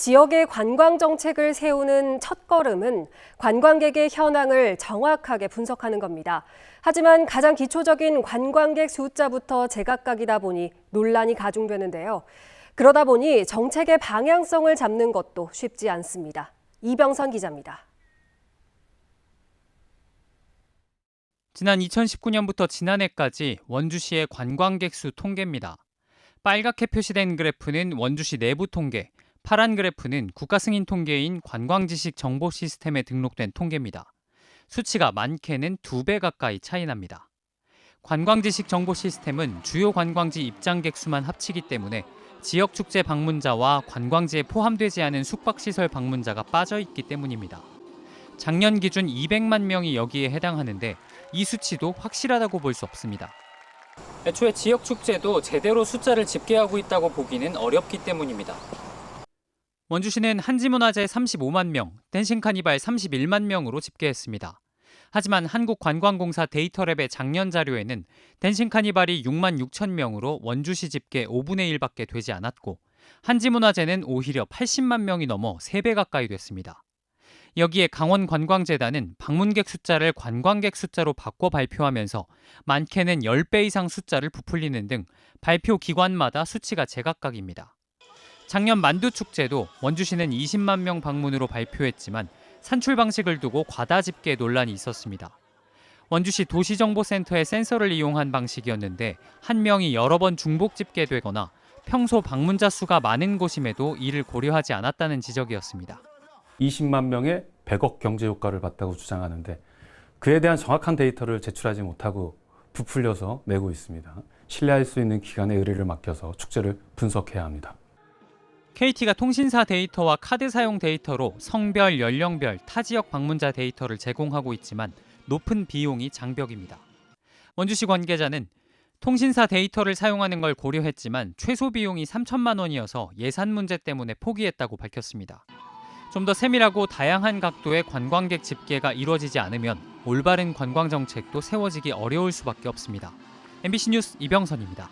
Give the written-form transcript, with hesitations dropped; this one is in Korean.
지역의 관광 정책을 세우는 첫걸음은 관광객의 현황을 정확하게 분석하는 겁니다. 하지만 가장 기초적인 관광객 숫자부터 제각각이다 보니 논란이 가중되는데요. 그러다 보니 정책의 방향성을 잡는 것도 쉽지 않습니다. 이병선 기자입니다. 지난 2019년부터 지난해까지 원주시의 관광객 수 통계입니다. 빨갛게 표시된 그래프는 원주시 내부 통계, 파란 그래프는 국가 승인 통계인 관광지식 정보 시스템에 등록된 통계입니다. 수치가 많게는 2배 가까이 차이 납니다. 관광지식 정보 시스템은 주요 관광지 입장객 수만 합치기 때문에 지역 축제 방문자와 관광지에 포함되지 않은 숙박시설 방문자가 빠져 있기 때문입니다. 작년 기준 200만 명이 여기에 해당하는데 이 수치도 확실하다고 볼 수 없습니다. 애초에 지역 축제도 제대로 숫자를 집계하고 있다고 보기는 어렵기 때문입니다. 원주시는 한지문화재 35만 명, 댄싱 카니발 31만 명으로 집계했습니다. 하지만 한국관광공사 데이터랩의 작년 자료에는 댄싱 카니발이 6만 6천 명으로 원주시 집계 5분의 1밖에 되지 않았고 한지문화재는 오히려 80만 명이 넘어 3배 가까이 됐습니다. 여기에 강원관광재단은 방문객 숫자를 관광객 숫자로 바꿔 발표하면서 많게는 10배 이상 숫자를 부풀리는 등 발표 기관마다 수치가 제각각입니다. 작년 만두축제도 원주시는 20만 명 방문으로 발표했지만 산출 방식을 두고 과다 집계 논란이 있었습니다. 원주시 도시정보센터의 센서를 이용한 방식이었는데 한 명이 여러 번 중복 집계되거나 평소 방문자 수가 많은 곳임에도 이를 고려하지 않았다는 지적이었습니다. 20만 명의 100억 경제 효과를 봤다고 주장하는데 그에 대한 정확한 데이터를 제출하지 못하고 부풀려서 내고 있습니다. 신뢰할 수 있는 기관에 의뢰를 맡겨서 축제를 분석해야 합니다. KT가 통신사 데이터와 카드 사용 데이터로 성별, 연령별, 타 지역 방문자 데이터를 제공하고 있지만 높은 비용이 장벽입니다. 원주시 관계자는 통신사 데이터를 사용하는 걸 고려했지만 최소 비용이 3천만 원이어서 예산 문제 때문에 포기했다고 밝혔습니다. 좀 더 세밀하고 다양한 각도의 관광객 집계가 이루어지지 않으면 올바른 관광 정책도 세워지기 어려울 수밖에 없습니다. MBC 뉴스 이병선입니다.